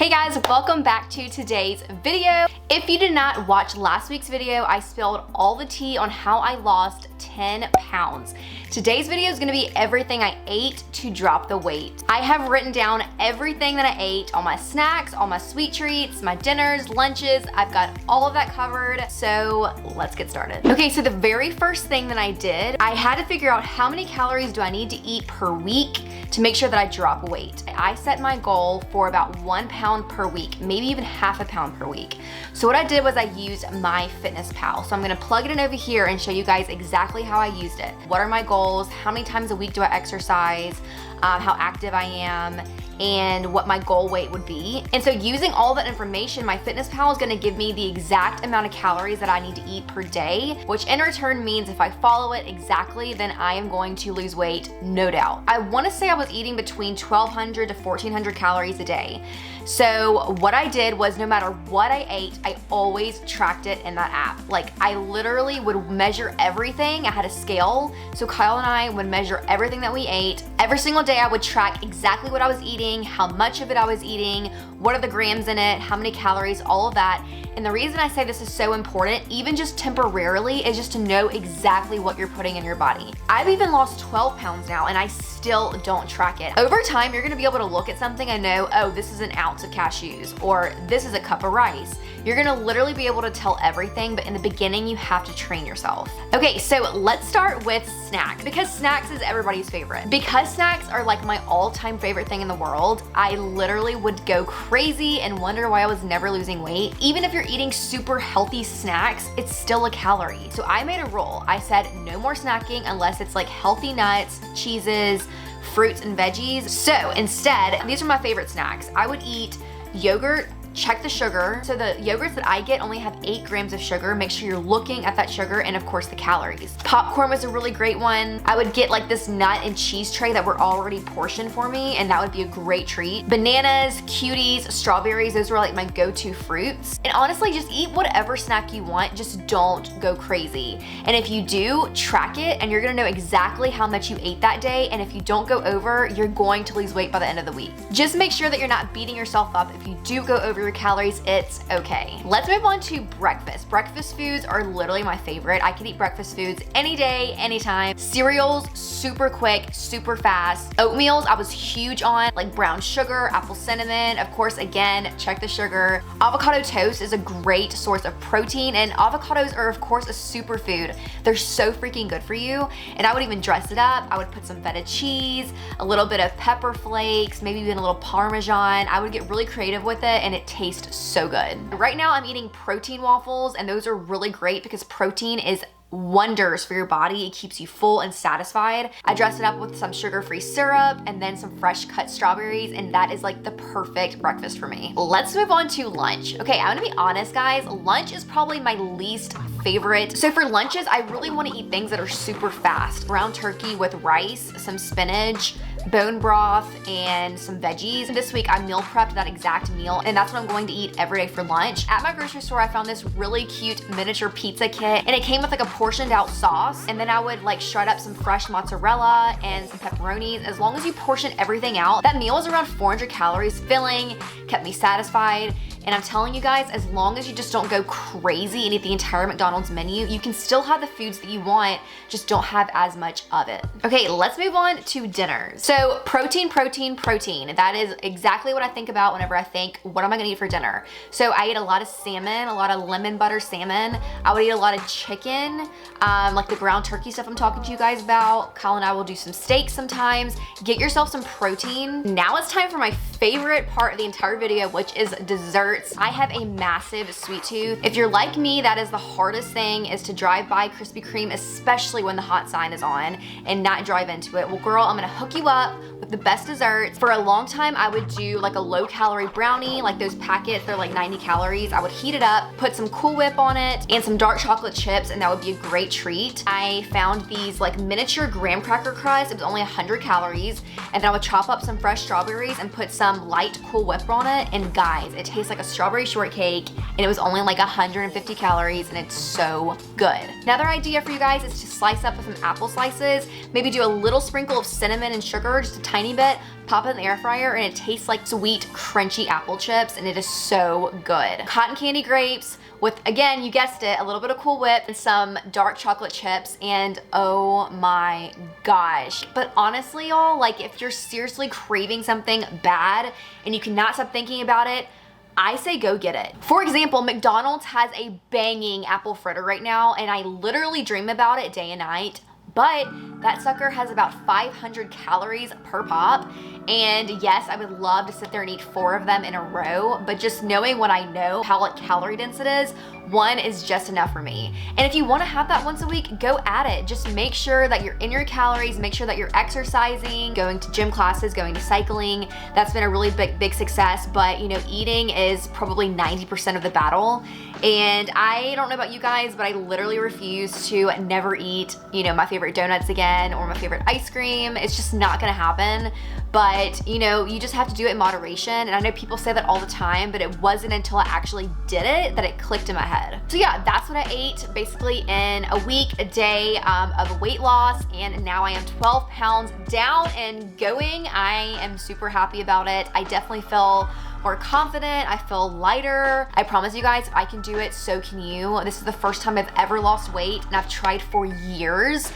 Hey guys, welcome back to today's video. If you did not watch last week's video, I spilled all the tea on how I lost 10 pounds. Today's video is gonna be everything I ate to drop the weight. I have written down everything that I ate, all my snacks, all my sweet treats, my dinners, lunches. I've got all of that covered, so let's get started. Okay, so the very first thing that I did, I had to figure out how many calories do I need to eat per week to make sure that I drop weight. I set my goal for about 1 pound per week, maybe even half a pound per week. So what I did was I used MyFitnessPal. So I'm gonna plug it in over here and show you guys exactly how I used it. What are my goals? How many times a week do I exercise? How active I am, and what my goal weight would be. And so using all that information, MyFitnessPal is gonna give me the exact amount of calories that I need to eat per day, which in return means if I follow it exactly, then I am going to lose weight, no doubt. I wanna say I was eating between 1,200 to 1,400 calories a day. So what I did was no matter what I ate, I always tracked it in that app. Like I literally would measure everything. I had a scale. So Kyle and I would measure everything that we ate. Every single day I would track exactly what I was eating, how much of it I was eating, what are the grams in it, how many calories, all of that. And the reason I say this is so important, even just temporarily, is just to know exactly what you're putting in your body. I've even lost 12 pounds now and I still don't track it. Over time, you're gonna be able to look at something and know, oh, this is an ounce of cashews, or this is a cup of rice. You're gonna literally be able to tell everything, but in the beginning, you have to train yourself. Okay, so let's start with snacks, because snacks is everybody's favorite. Because snacks are like my all-time favorite thing in the world, I literally would go crazy and wonder why I was never losing weight. Even if you're eating super healthy snacks, it's still a calorie. So I made a rule. I said no more snacking unless it's like healthy nuts, cheeses, fruits and veggies. So instead, these are my favorite snacks. I would eat yogurt. Check the sugar. So the yogurts that I get only have 8 grams of sugar. Make sure you're looking at that sugar and of course the calories. Popcorn was a really great one. I would get like this nut and cheese tray that were already portioned for me, and that would be a great treat. Bananas, cuties, strawberries, those were like my go-to fruits. And honestly, just eat whatever snack you want, just don't go crazy. And if you do, track it and you're gonna know exactly how much you ate that day, and if you don't go over, you're going to lose weight by the end of the week. Just make sure that you're not beating yourself up if you do go over your calories, it's okay. Let's move on to breakfast. Breakfast foods are literally my favorite. I could eat breakfast foods any day, anytime. Cereals, super quick, super fast. Oatmeals, I was huge on, like brown sugar, apple cinnamon. Of course, again, check the sugar. Avocado toast is a great source of protein, and avocados are of course a superfood. They're so freaking good for you. And I would even dress it up. I would put some feta cheese, a little bit of pepper flakes, maybe even a little Parmesan. I would get really creative with it and it tastes so good. Right now I'm eating protein waffles, and those are really great because protein is wonders for your body. It keeps you full and satisfied. I dress it up with some sugar-free syrup and then some fresh cut strawberries, and that is like the perfect breakfast for me. Let's move on to lunch. Okay, I'm gonna be honest guys, lunch is probably my least favorite. So for lunches, I really wanna eat things that are super fast. Ground turkey with rice, some spinach, bone broth, and some veggies. This week I meal prepped that exact meal, and that's what I'm going to eat every day for lunch. At my grocery store, I found this really cute miniature pizza kit, and it came with like a portioned out sauce, and then I would like shred up some fresh mozzarella and some pepperonis. As long as you portion everything out, that meal was around 400 calories, filling, kept me satisfied. And I'm telling you guys, as long as you just don't go crazy and eat the entire McDonald's menu, you can still have the foods that you want, just don't have as much of it. Okay, let's move on to dinner. So protein, protein, protein. That is exactly what I think about whenever I think, what am I gonna eat for dinner? So I eat a lot of salmon, a lot of lemon butter salmon. I would eat a lot of chicken, like the ground turkey stuff I'm talking to you guys about. Kyle and I will do some steaks sometimes. Get yourself some protein. Now it's time for my favorite part of the entire video, which is dessert. I have a massive sweet tooth. If you're like me, that is the hardest thing, is to drive by Krispy Kreme, especially when the hot sign is on, and not drive into it. Well girl, I'm gonna hook you up with the best desserts. For a long time, I would do like a low calorie brownie, like those packets, they're like 90 calories. I would heat it up, put some Cool Whip on it, and some dark chocolate chips, and that would be a great treat. I found these like miniature graham cracker crust. It was only 100 calories, and then I would chop up some fresh strawberries and put some light Cool Whip on it, and guys, it tastes like a strawberry shortcake, and it was only like 150 calories, and it's so good. Another idea for you guys is to slice up some apple slices, maybe do a little sprinkle of cinnamon and sugar, just a tiny bit, pop it in the air fryer, and it tastes like sweet, crunchy apple chips, and it is so good. Cotton candy grapes with, again, you guessed it, a little bit of Cool Whip and some dark chocolate chips, and oh my gosh. But honestly, y'all, like if you're seriously craving something bad and you cannot stop thinking about it, I say go get it. For example, McDonald's has a banging apple fritter right now, and I literally dream about it day and night. But that sucker has about 500 calories per pop. And yes, I would love to sit there and eat 4 of them in a row, but just knowing what I know, how like calorie dense it is, 1 is just enough for me. And if you wanna have that once a week, go at it. Just make sure that you're in your calories, make sure that you're exercising, going to gym classes, going to cycling. That's been a really big success, but you know, eating is probably 90% of the battle. And I don't know about you guys, but I literally refuse to never eat, you know, my favorite donuts again or my favorite ice cream. It's just not gonna happen. But you know, you just have to do it in moderation. And I know people say that all the time, but it wasn't until I actually did it that it clicked in my head. So yeah, that's what I ate basically in a week, a day of weight loss. And now I am 12 pounds down and going. I am super happy about it. I definitely feel more confident, I feel lighter. I promise you guys, if I can do it, so can you. This is the first time I've ever lost weight, and I've tried for years.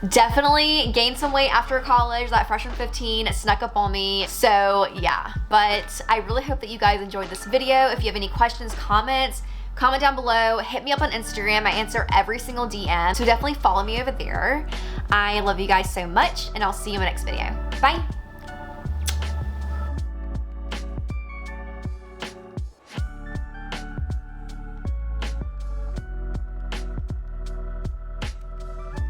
Definitely gained some weight after college. That freshman 15 snuck up on me. So yeah, but I really hope that you guys enjoyed this video. If you have any questions, comments, comment down below. Hit me up on Instagram. I answer every single DM, so definitely follow me over there. I love you guys so much, and I'll see you in my next video. Bye.